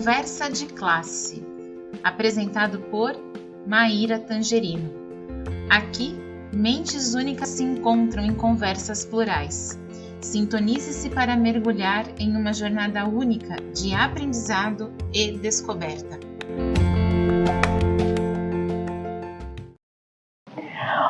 Conversa de Classe, apresentado por Maíra Tangerino. Aqui, mentes únicas se encontram em conversas plurais. Sintonize-se para mergulhar em uma jornada única de aprendizado e descoberta.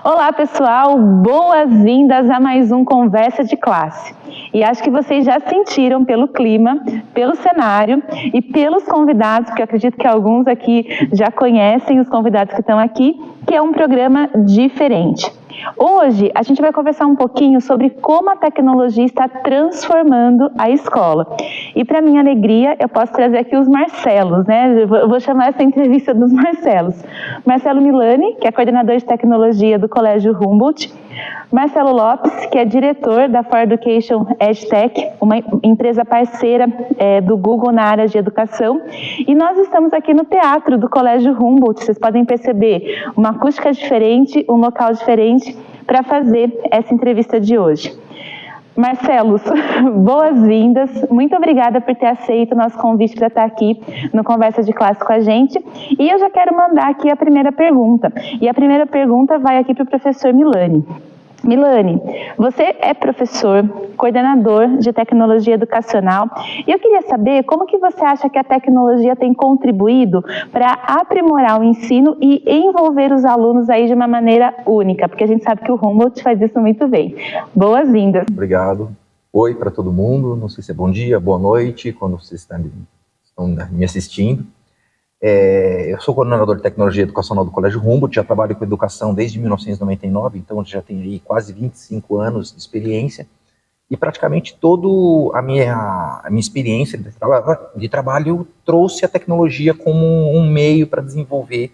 Olá pessoal, boas-vindas a mais um Conversa de Classe. E acho que vocês já sentiram pelo clima, pelo cenário e pelos convidados, porque eu acredito que alguns aqui já conhecem os convidados que estão aqui, que é um programa diferente. Hoje a gente vai conversar um pouquinho sobre como a tecnologia está transformando a escola. E para minha alegria, eu posso trazer aqui os Marcelos, né? Eu vou chamar essa entrevista dos Marcelos. Marcelo Milani, que é coordenador de tecnologia do Colégio Humboldt. Marcelo Lopes, que é diretor da For Education EdTech, uma empresa parceira do Google na área de educação. E nós estamos aqui no teatro do Colégio Humboldt. Vocês podem perceber uma acústica diferente, um local diferente para fazer essa entrevista de hoje. Marcelos, boas-vindas. Muito obrigada por ter aceito o nosso convite para estar aqui no Conversa de Classe com a gente. E eu já quero mandar aqui a primeira pergunta. E a primeira pergunta vai aqui para o professor Milani. Milani, você é professor, coordenador de tecnologia educacional, e eu queria saber como que você acha que a tecnologia tem contribuído para aprimorar o ensino e envolver os alunos aí de uma maneira única, porque a gente sabe que o Humboldt faz isso muito bem. Boas-vindas. Obrigado. Oi para todo mundo, não sei se é bom dia, boa noite, quando vocês estão me assistindo. Eu sou coordenador de tecnologia educacional do Colégio Humboldt, já trabalho com educação desde 1999, então já tenho aí quase 25 anos de experiência, e praticamente toda a minha experiência de trabalho trouxe a tecnologia como um meio para desenvolver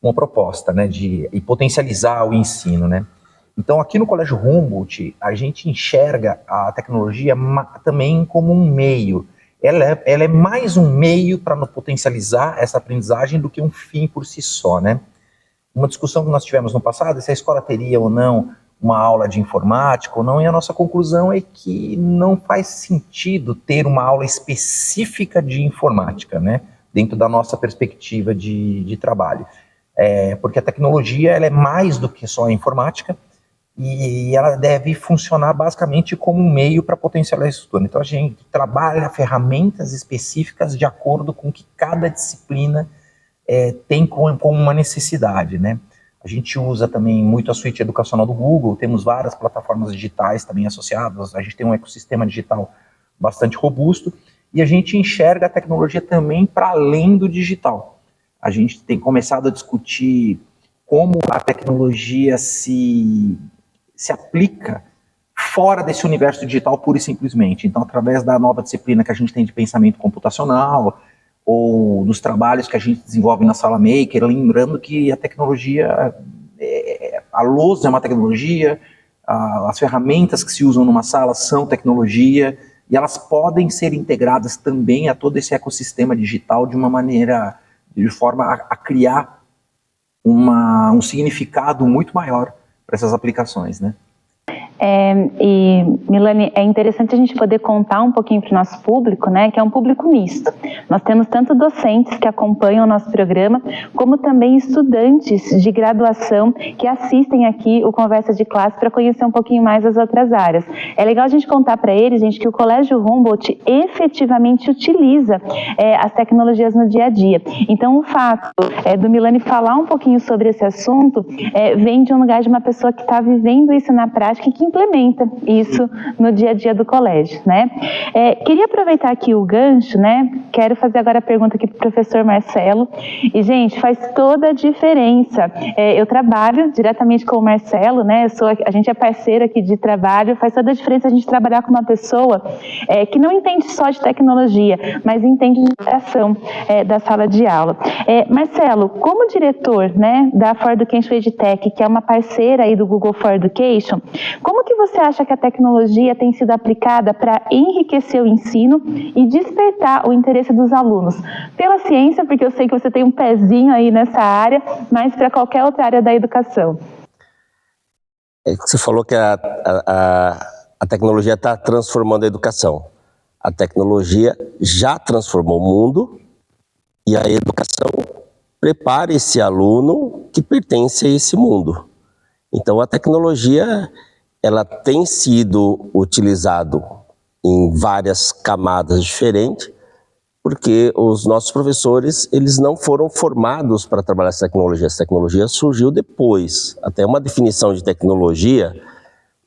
uma proposta, né, e potencializar o ensino, né. Então aqui no Colégio Humboldt a gente enxerga a tecnologia também como um meio. Ela é mais um meio para potencializar essa aprendizagem do que um fim por si só, né? Uma discussão que nós tivemos no passado é se a escola teria ou não uma aula de informática ou não, e a nossa conclusão é que não faz sentido ter uma aula específica de informática, né? Dentro da nossa perspectiva de trabalho. Porque a tecnologia ela é mais do que só a informática, e ela deve funcionar basicamente como um meio para potencializar isso tudo. Então a gente trabalha ferramentas específicas de acordo com o que cada disciplina tem como uma necessidade, né? A gente usa também muito a suíte educacional do Google, temos várias plataformas digitais também associadas, a gente tem um ecossistema digital bastante robusto, e a gente enxerga a tecnologia também para além do digital. A gente tem começado a discutir como a tecnologia se aplica fora desse universo digital pura e simplesmente. Então, através da nova disciplina que a gente tem de pensamento computacional, ou dos trabalhos que a gente desenvolve na Sala Maker, lembrando que a tecnologia, a lousa é uma tecnologia, as ferramentas que se usam numa sala são tecnologia, e elas podem ser integradas também a todo esse ecossistema digital de uma maneira, de forma a criar um significado muito maior para essas aplicações, né? E, Milani, é interessante a gente poder contar um pouquinho para o nosso público, né, que é um público misto. Nós temos tanto docentes que acompanham o nosso programa, como também estudantes de graduação que assistem aqui o Conversa de Classe para conhecer um pouquinho mais as outras áreas. É legal a gente contar para eles, gente, que o Colégio Humboldt efetivamente utiliza as tecnologias no dia a dia. Então, o fato do Milani falar um pouquinho sobre esse assunto vem de um lugar de uma pessoa que está vivendo isso na prática e que implementa isso no dia a dia do colégio, né? Queria aproveitar aqui o gancho, né? Quero fazer agora a pergunta aqui para o professor Marcelo. E, gente, faz toda a diferença. Eu trabalho diretamente com o Marcelo, né? A gente é parceiro aqui de trabalho. Faz toda a diferença a gente trabalhar com uma pessoa que não entende só de tecnologia, mas entende de interação da sala de aula. Marcelo, como diretor, né, da For Education EdTech, que é uma parceira aí do Google For Education, como que você acha que a tecnologia tem sido aplicada para enriquecer o ensino e despertar o interesse dos alunos? Pela ciência, porque eu sei que você tem um pezinho aí nessa área, mas para qualquer outra área da educação. Você falou que a tecnologia está transformando a educação. A tecnologia já transformou o mundo E a educação prepara esse aluno que pertence a esse mundo. Então a tecnologia, ela tem sido utilizada em várias camadas diferentes, porque os nossos professores, eles não foram formados para trabalhar essa tecnologia. Essa tecnologia surgiu depois. Até uma definição de tecnologia,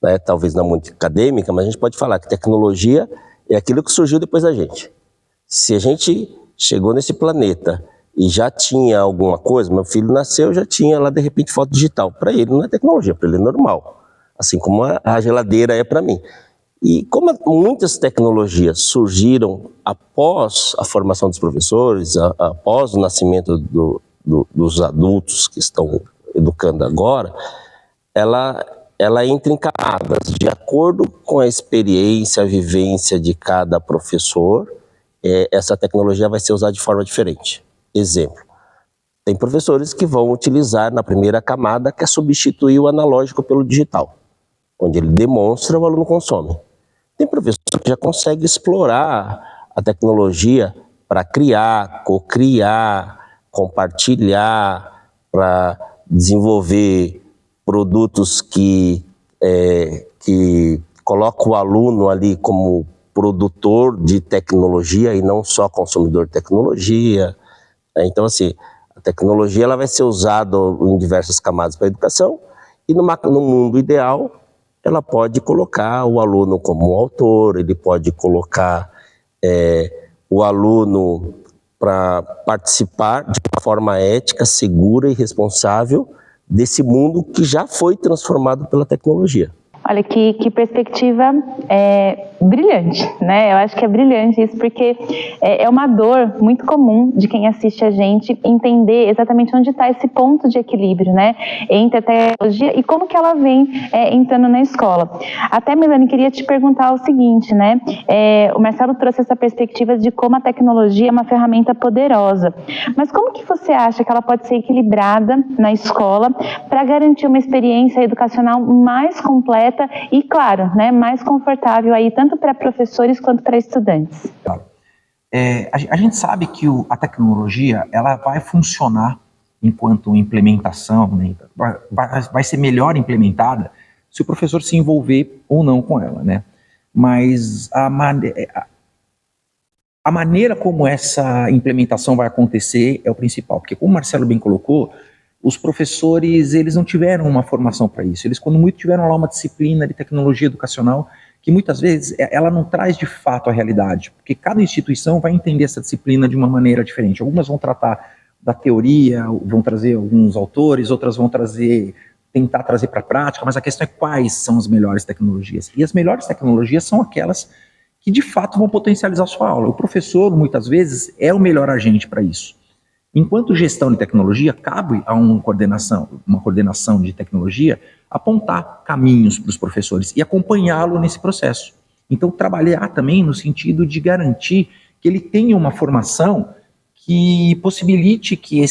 né, talvez não muito acadêmica, mas a gente pode falar que tecnologia é aquilo que surgiu depois da gente. Se a gente chegou nesse planeta e já tinha alguma coisa, meu filho nasceu, já tinha lá de repente foto digital. Para ele não é tecnologia, para ele é normal. Assim como a geladeira é para mim. E como muitas tecnologias surgiram após a formação dos professores, após o nascimento dos adultos que estão educando agora, ela entra em camadas de acordo com a experiência, a vivência de cada professor. Essa tecnologia vai ser usada de forma diferente. Exemplo, tem professores que vão utilizar na primeira camada, que é substituir o analógico pelo digital, onde ele demonstra, o aluno consome. Tem professor que já consegue explorar a tecnologia para criar, co-criar, compartilhar, para desenvolver produtos que colocam o aluno ali como produtor de tecnologia e não só consumidor de tecnologia. Então, assim, a tecnologia ela vai ser usada em diversas camadas para a educação e no mundo ideal ela pode colocar o aluno como autor, ele pode colocar o aluno para participar de uma forma ética, segura e responsável desse mundo que já foi transformado pela tecnologia. Olha, que perspectiva brilhante, né? Eu acho que é brilhante isso, porque é uma dor muito comum de quem assiste a gente entender exatamente onde está esse ponto de equilíbrio, né? Entre a tecnologia e como que ela vem entrando na escola. Até, Milani, queria te perguntar o seguinte, né? O Marcelo trouxe essa perspectiva de como a tecnologia é uma ferramenta poderosa, mas como que você acha que ela pode ser equilibrada na escola para garantir uma experiência educacional mais completa e, claro, né, mais confortável aí, tanto para professores quanto para estudantes? Claro. A gente sabe que a tecnologia ela vai funcionar enquanto implementação, né, vai ser melhor implementada se o professor se envolver ou não com ela, né? Mas a maneira como essa implementação vai acontecer é o principal, porque como o Marcelo bem colocou, os professores, eles não tiveram uma formação para isso. Eles, quando muito, tiveram lá uma disciplina de tecnologia educacional que muitas vezes ela não traz de fato a realidade, porque cada instituição vai entender essa disciplina de uma maneira diferente. Algumas vão tratar da teoria, vão trazer alguns autores, outras vão tentar trazer para a prática, mas a questão é quais são as melhores tecnologias. E as melhores tecnologias são aquelas que de fato vão potencializar a sua aula. O professor, muitas vezes, é o melhor agente para isso. Enquanto gestão de tecnologia, cabe a uma coordenação de tecnologia apontar caminhos para os professores e acompanhá-lo nesse processo. Então, trabalhar também no sentido de garantir que ele tenha uma formação que possibilite que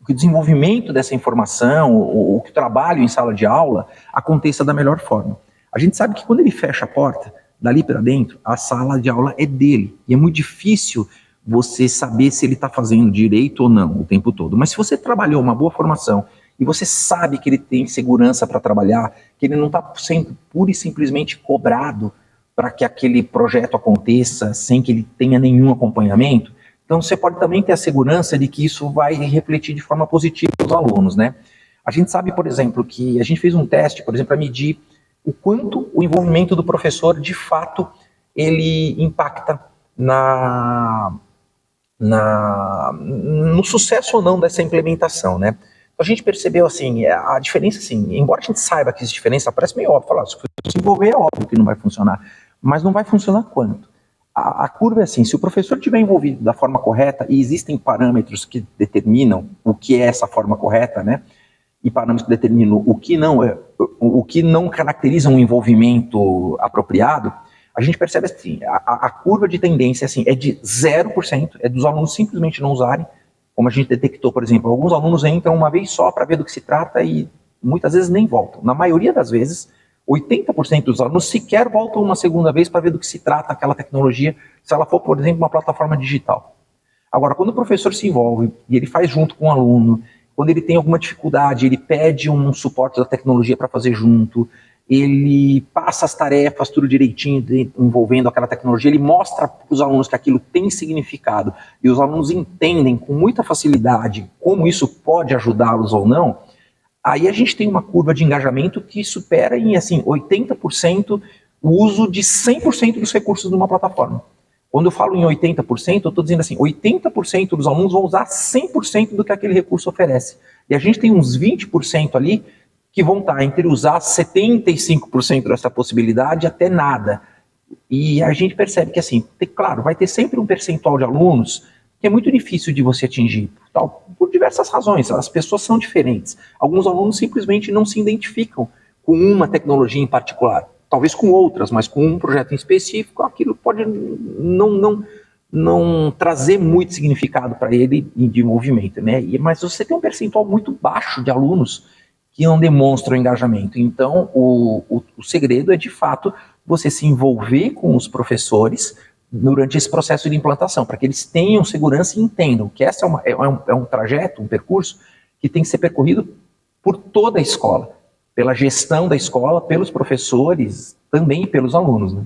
o desenvolvimento dessa informação, ou que o trabalho em sala de aula aconteça da melhor forma. A gente sabe que quando ele fecha a porta, dali para dentro, a sala de aula é dele, e é muito difícil você saber se ele está fazendo direito ou não o tempo todo. Mas se você trabalhou uma boa formação e você sabe que ele tem segurança para trabalhar, que ele não está sendo pura e simplesmente cobrado para que aquele projeto aconteça sem que ele tenha nenhum acompanhamento, então você pode também ter a segurança de que isso vai refletir de forma positiva nos alunos, né? A gente sabe, por exemplo, que a gente fez um teste, por exemplo, para medir o quanto o envolvimento do professor, de fato, ele impacta no sucesso ou não dessa implementação, né? Então a gente percebeu, assim, a diferença, assim, embora a gente saiba que existe diferença, parece meio óbvio, falar, se se envolver é óbvio que não vai funcionar, mas não vai funcionar quanto? A curva é assim, se o professor estiver envolvido da forma correta, e existem parâmetros que determinam o que é essa forma correta, né? E parâmetros que determinam o que não caracteriza um envolvimento apropriado, a gente percebe assim, a curva de tendência assim, é de 0%, é dos alunos simplesmente não usarem, como a gente detectou, por exemplo, alguns alunos entram uma vez só para ver do que se trata e muitas vezes nem voltam. Na maioria das vezes, 80% dos alunos sequer voltam uma segunda vez para ver do que se trata aquela tecnologia, se ela for, por exemplo, uma plataforma digital. Agora, quando o professor se envolve e ele faz junto com o aluno, quando ele tem alguma dificuldade, ele pede um suporte da tecnologia para fazer junto, ele passa as tarefas tudo direitinho, envolvendo aquela tecnologia, ele mostra para os alunos que aquilo tem significado, e os alunos entendem com muita facilidade como isso pode ajudá-los ou não, aí a gente tem uma curva de engajamento que supera em assim, 80% o uso de 100% dos recursos de uma plataforma. Quando eu falo em 80%, eu estou dizendo assim, 80% dos alunos vão usar 100% do que aquele recurso oferece. E a gente tem uns 20% ali que vão estar entre usar 75% dessa possibilidade até nada. E a gente percebe que, assim, claro, vai ter sempre um percentual de alunos que é muito difícil de você atingir, por diversas razões. As pessoas são diferentes. Alguns alunos simplesmente não se identificam com uma tecnologia em particular. Talvez com outras, mas com um projeto em específico, aquilo pode não trazer muito significado para ele de movimento, né? Mas você tem um percentual muito baixo de alunos que não demonstram engajamento. Então, o segredo é, de fato, você se envolver com os professores durante esse processo de implantação, para que eles tenham segurança e entendam que essa é um trajeto, um percurso que tem que ser percorrido por toda a escola, pela gestão da escola, pelos professores, também pelos alunos, né?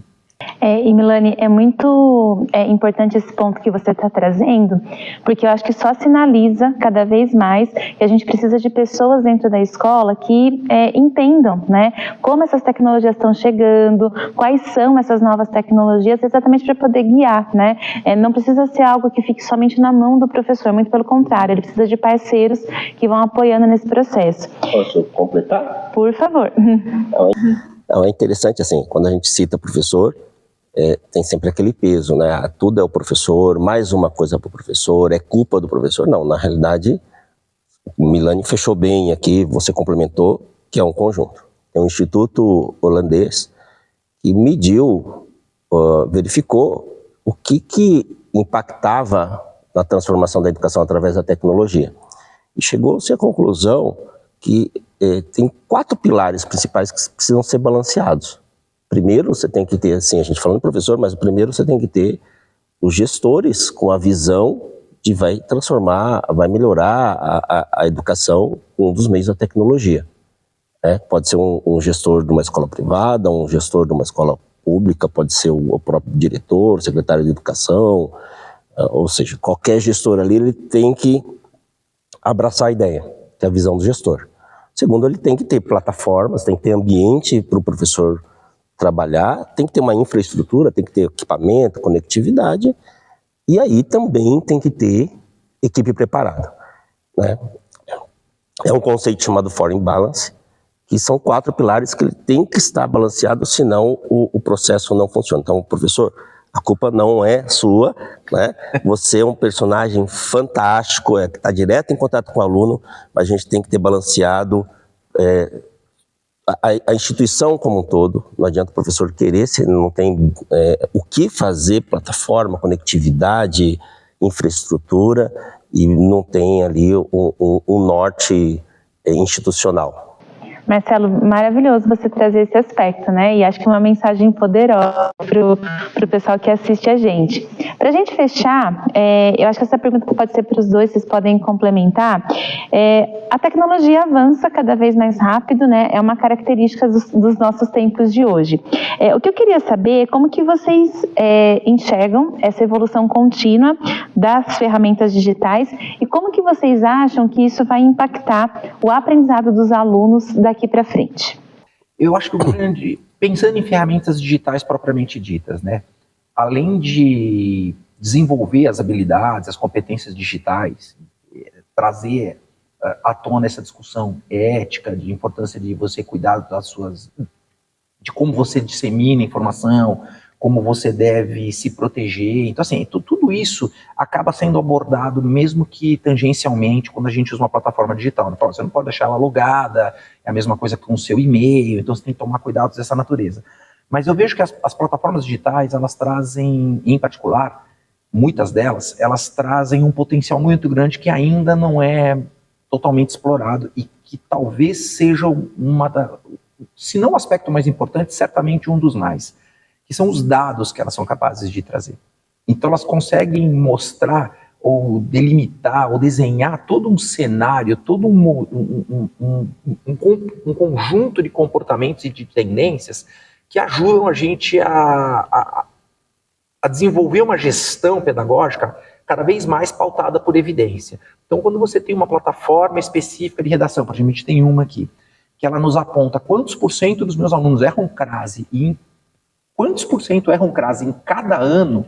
E Milani, é muito importante esse ponto que você está trazendo, porque eu acho que só sinaliza cada vez mais que a gente precisa de pessoas dentro da escola que entendam, né, como essas tecnologias estão chegando, quais são essas novas tecnologias, exatamente para poder guiar, né? Não precisa ser algo que fique somente na mão do professor, muito pelo contrário, ele precisa de parceiros que vão apoiando nesse processo. Posso completar? Por favor. Não, é interessante, assim, quando a gente cita professor, tem sempre aquele peso, né? Tudo é o professor, mais uma coisa para o professor, é culpa do professor. Não, na realidade, o Milani fechou bem aqui, você complementou, que é um conjunto. É um instituto holandês que mediu, verificou o que impactava na transformação da educação através da tecnologia. E chegou-se à conclusão que tem 4 pilares principais que precisam ser balanceados. Primeiro, você tem que ter, assim, a gente falando professor, mas o primeiro você tem que ter os gestores com a visão de vai transformar, vai melhorar a educação com um dos meios da tecnologia. Pode ser um gestor de uma escola privada, um gestor de uma escola pública, pode ser o próprio diretor, secretário de educação, ou seja, qualquer gestor ali, ele tem que abraçar a ideia, que é a visão do gestor. Segundo, ele tem que ter plataformas, tem que ter ambiente para o professor trabalhar, tem que ter uma infraestrutura, tem que ter equipamento, conectividade, e aí também tem que ter equipe preparada, né? É um conceito chamado Foreign Balance, que são 4 pilares que ele tem que estar balanceado, senão o processo não funciona. Então, professor, a culpa não é sua, né? Você é um personagem fantástico, que está direto em contato com o aluno, mas a gente tem que ter balanceado a instituição como um todo. Não adianta o professor querer, se não tem o que fazer, plataforma, conectividade, infraestrutura, e não tem ali um norte institucional. Marcelo, maravilhoso você trazer esse aspecto, né? E acho que é uma mensagem poderosa para o pessoal que assiste a gente. Para a gente fechar, eu acho que essa pergunta pode ser para os dois, vocês podem complementar. A tecnologia avança cada vez mais rápido, né? É uma característica dos nossos tempos de hoje. O que eu queria saber é como que vocês enxergam essa evolução contínua das ferramentas digitais e como que vocês acham que isso vai impactar o aprendizado dos alunos daqui para frente? Eu acho que pensando em ferramentas digitais propriamente ditas, né? Além de desenvolver as habilidades, as competências digitais, trazer à tona essa discussão ética, de importância de você cuidar de como você dissemina informação, como você deve se proteger. Então, assim, tudo isso acaba sendo abordado, mesmo que tangencialmente, quando a gente usa uma plataforma digital. Né? Você não pode deixar ela logada, é a mesma coisa com o seu e-mail, então você tem que tomar cuidados dessa natureza. Mas eu vejo que as plataformas digitais, elas trazem, em particular, muitas delas, elas trazem um potencial muito grande que ainda não é totalmente explorado e que talvez seja se não o aspecto mais importante, certamente um dos mais, que são os dados que elas são capazes de trazer. Então elas conseguem mostrar ou delimitar, ou desenhar todo um cenário, todo um conjunto de comportamentos e de tendências que ajudam a gente a desenvolver uma gestão pedagógica cada vez mais pautada por evidência. Então, quando você tem uma plataforma específica de redação, por exemplo, a gente tem uma aqui, que ela nos aponta quantos por cento dos meus alunos erram crase e quantos por cento erram crase em cada ano,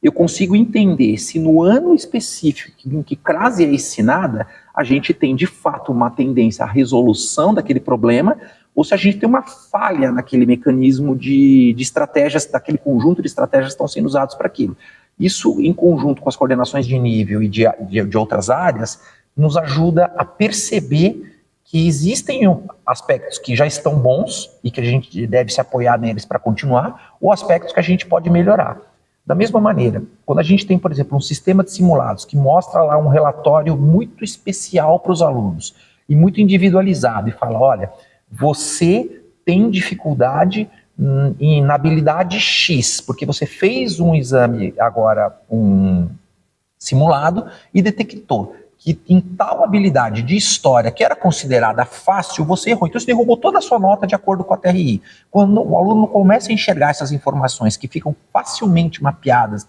eu consigo entender se no ano específico em que crase é ensinada, a gente tem de fato uma tendência à resolução daquele problema, ou se a gente tem uma falha naquele mecanismo de estratégias, daquele conjunto de estratégias que estão sendo usados para aquilo. Isso, em conjunto com as coordenações de nível e de outras áreas, nos ajuda a perceber que existem aspectos que já estão bons e que a gente deve se apoiar neles para continuar, ou aspectos que a gente pode melhorar. Da mesma maneira, quando a gente tem, por exemplo, um sistema de simulados que mostra lá um relatório muito especial para os alunos e muito individualizado e fala, olha, você tem dificuldade na habilidade X, porque você fez um exame agora, um simulado, e detectou que em tal habilidade de história, que era considerada fácil, você errou. Então você derrubou toda a sua nota de acordo com a TRI. Quando o aluno começa a enxergar essas informações que ficam facilmente mapeadas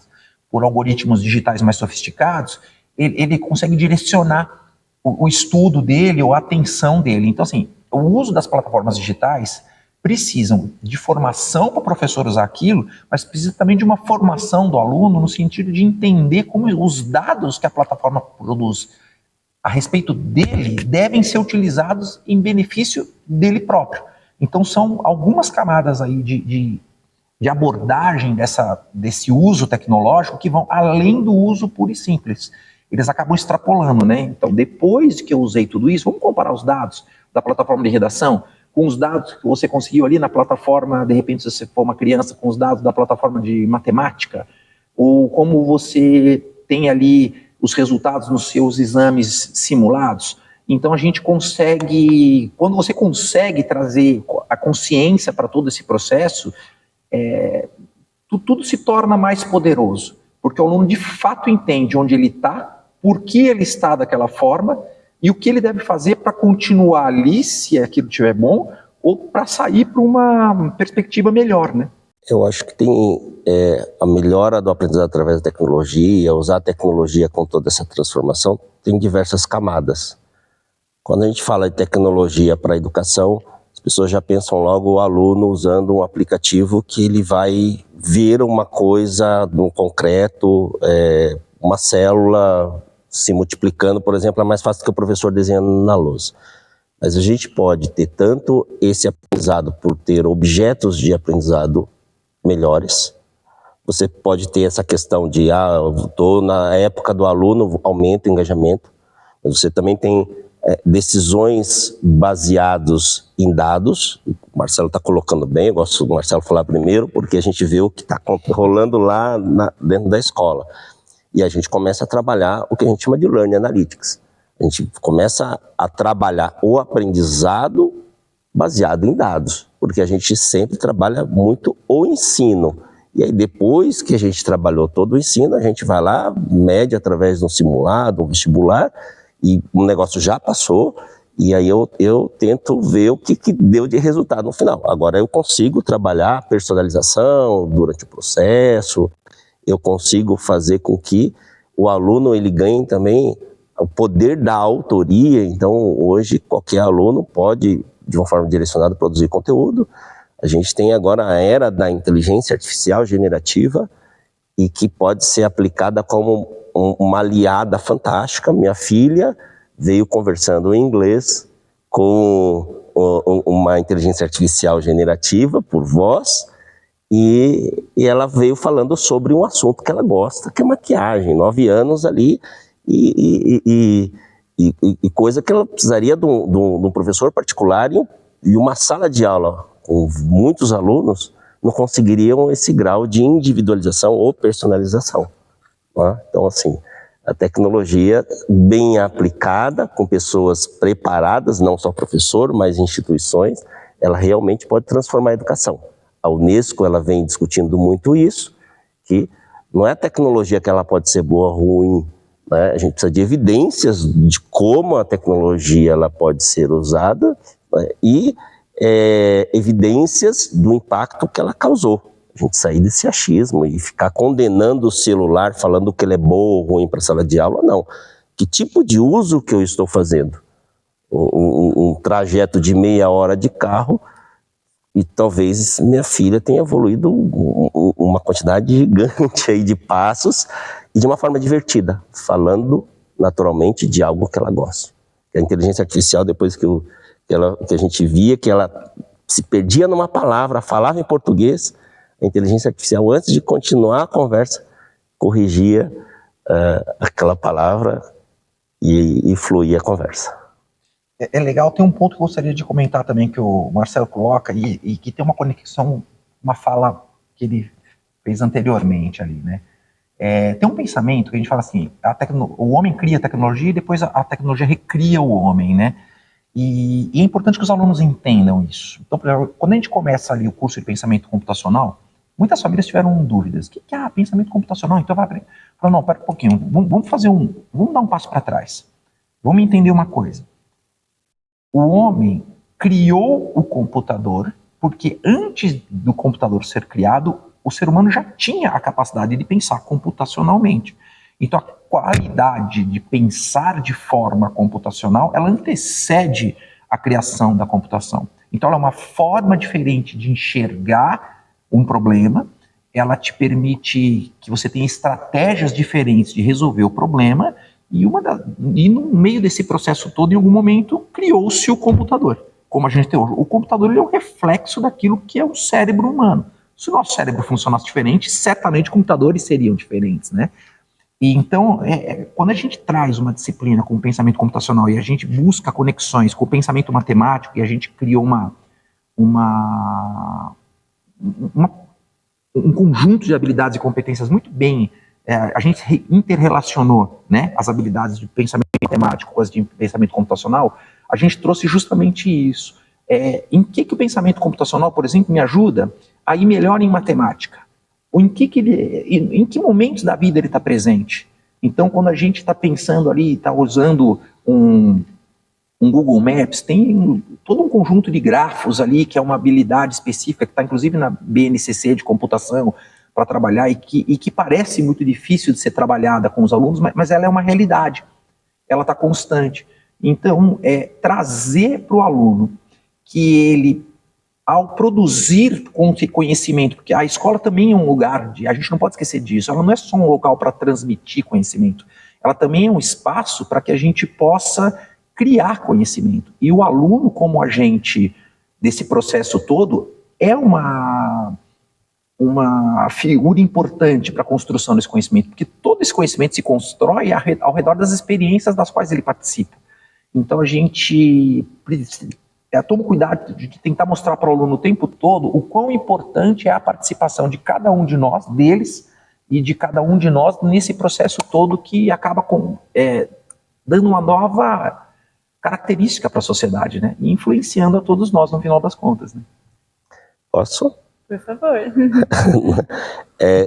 por algoritmos digitais mais sofisticados, ele consegue direcionar o estudo dele ou a atenção dele. Então, assim, o uso das plataformas digitais precisam de formação para o professor usar aquilo, mas precisa também de uma formação do aluno no sentido de entender como os dados que a plataforma produz a respeito dele devem ser utilizados em benefício dele próprio. Então são algumas camadas aí de abordagem desse uso tecnológico que vão além do uso puro e simples. Eles acabam extrapolando, né? Então, depois que eu usei tudo isso, vamos comparar os dados da plataforma de redação com os dados que você conseguiu ali na plataforma, de repente, se você for uma criança, com os dados da plataforma de matemática, ou como você tem ali os resultados nos seus exames simulados. Então a gente consegue, quando você consegue trazer a consciência para todo esse processo, tudo se torna mais poderoso, porque o aluno de fato entende onde ele está, por que ele está daquela forma, e o que ele deve fazer para continuar ali, se aquilo estiver bom, ou para sair para uma perspectiva melhor, né? Eu acho que tem a melhora do aprendizado através da tecnologia, usar a tecnologia com toda essa transformação, tem diversas camadas. Quando a gente fala de tecnologia para a educação, as pessoas já pensam logo o aluno usando um aplicativo que ele vai ver uma coisa no concreto, uma célula se multiplicando, por exemplo, é mais fácil do que o professor desenhando na lousa. Mas a gente pode ter tanto esse aprendizado por ter objetos de aprendizado melhores. Você pode ter essa questão de, estou na época do aluno, aumenta o engajamento, mas você também tem decisões baseadas em dados. O Marcelo está colocando bem, eu gosto do Marcelo falar primeiro, porque a gente vê o que está rolando lá dentro da escola. E a gente começa a trabalhar o que a gente chama de Learning Analytics. A gente começa a trabalhar o aprendizado baseado em dados, porque a gente sempre trabalha muito o ensino. E aí depois que a gente trabalhou todo o ensino, a gente vai lá, mede através de um simulado, um vestibular, e o negócio já passou, e aí eu tento ver o que deu de resultado no final. Agora eu consigo trabalhar a personalização durante o processo, eu consigo fazer com que o aluno ele ganhe também o poder da autoria. Então hoje qualquer aluno pode, de uma forma direcionada, produzir conteúdo. A gente tem agora a era da inteligência artificial generativa e que pode ser aplicada como uma aliada fantástica. Minha filha veio conversando em inglês com uma inteligência artificial generativa por voz e ela veio falando sobre um assunto que ela gosta, que é maquiagem, 9 anos ali, e coisa que ela precisaria de um professor particular e uma sala de aula com muitos alunos não conseguiriam esse grau de individualização ou personalização. Né? Então, assim, a tecnologia bem aplicada, com pessoas preparadas, não só professor, mas instituições, ela realmente pode transformar a educação. A Unesco ela vem discutindo muito isso, que não é a tecnologia que ela pode ser boa ou ruim, né? A gente precisa de evidências de como a tecnologia ela pode ser usada, né? E evidências do impacto que ela causou. A gente sair desse achismo e ficar condenando o celular, falando que ele é bom ou ruim para a sala de aula, não. Que tipo de uso que eu estou fazendo? Um trajeto de meia hora de carro, e talvez minha filha tenha evoluído uma quantidade gigante aí de passos e de uma forma divertida, falando naturalmente de algo que ela gosta. A inteligência artificial, depois que a gente via que ela se perdia numa palavra, falava em português, a inteligência artificial, antes de continuar a conversa, corrigia aquela palavra e fluía a conversa. É legal, tem um ponto que eu gostaria de comentar também, que o Marcelo coloca, e que tem uma conexão, uma fala que ele fez anteriormente ali, né? Tem um pensamento que a gente fala assim, o homem cria a tecnologia e depois a tecnologia recria o homem, né? E é importante que os alunos entendam isso. Então, por exemplo, quando a gente começa ali o curso de pensamento computacional, muitas famílias tiveram dúvidas. O que é pensamento computacional? Então vai aprender. Falaram, não, pera um pouquinho, vamos dar um passo para trás. Vamos entender uma coisa. O homem criou o computador porque antes do computador ser criado, o ser humano já tinha a capacidade de pensar computacionalmente. Então a qualidade de pensar de forma computacional, ela antecede a criação da computação. Então ela é uma forma diferente de enxergar um problema, ela te permite que você tenha estratégias diferentes de resolver o problema, e no meio desse processo todo, em algum momento, criou-se o computador, como a gente tem hoje. O computador ele é um reflexo daquilo que é o cérebro humano. Se o nosso cérebro funcionasse diferente, certamente computadores seriam diferentes, né? E então, quando a gente traz uma disciplina como pensamento computacional e a gente busca conexões com o pensamento matemático, e a gente criou um conjunto de habilidades e competências muito bem, a gente interrelacionou, né, as habilidades de pensamento matemático com as de pensamento computacional, a gente trouxe justamente isso. Em que o pensamento computacional, por exemplo, me ajuda a ir melhor em matemática? Ou em que momentos da vida ele está presente? Então, quando a gente está pensando ali, está usando um Google Maps, tem todo um conjunto de grafos ali, que é uma habilidade específica, que está inclusive na BNCC de computação, para trabalhar, e que parece muito difícil de ser trabalhada com os alunos, mas ela é uma realidade, ela está constante. Então, trazer para o aluno que ele, ao produzir conhecimento, porque a escola também é um lugar a gente não pode esquecer disso, ela não é só um local para transmitir conhecimento, ela também é um espaço para que a gente possa criar conhecimento. E o aluno, como agente desse processo todo, é uma figura importante para a construção desse conhecimento, porque todo esse conhecimento se constrói ao redor das experiências das quais ele participa. Então a gente toma cuidado de tentar mostrar para o aluno o tempo todo o quão importante é a participação de cada um de nós, deles, e de cada um de nós nesse processo todo que acaba dando uma nova característica para a sociedade, né? E influenciando a todos nós no final das contas, né? Posso? Por favor.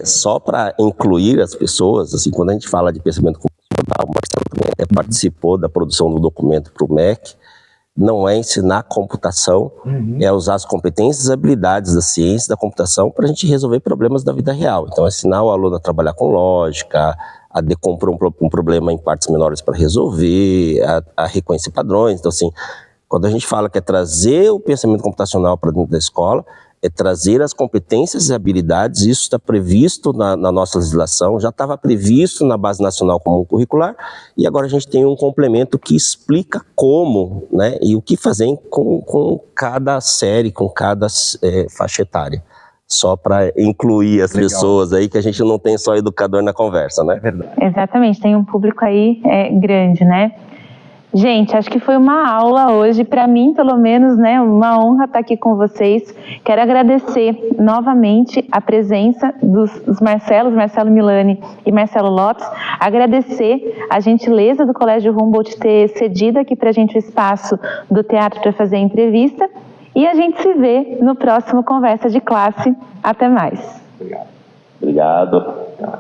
Só para incluir as pessoas, assim, quando a gente fala de pensamento computacional, o Marcelo também participou da produção do documento para o MEC, não é ensinar computação, é usar as competências e habilidades da ciência da computação para a gente resolver problemas da vida real. Então, ensinar o aluno a trabalhar com lógica, a decompor um problema em partes menores para resolver, a reconhecer padrões. Então, assim, quando a gente fala que é trazer o pensamento computacional para dentro da escola, é trazer as competências e habilidades, isso está previsto na nossa legislação, já estava previsto na Base Nacional Comum Curricular, e agora a gente tem um complemento que explica como, né, e o que fazer com cada série, com cada faixa etária. Só para incluir as pessoas aí, que a gente não tem só educador na conversa, né? É verdade. Exatamente, tem um público aí grande, né? Gente, acho que foi uma aula hoje, para mim, pelo menos, né? Uma honra estar aqui com vocês. Quero agradecer novamente a presença dos Marcelo Milani e Marcelo Lopes. Agradecer a gentileza do Colégio Humboldt ter cedido aqui para a gente o espaço do teatro para fazer a entrevista. E a gente se vê no próximo Conversa de Classe. Até mais. Obrigado. Obrigado.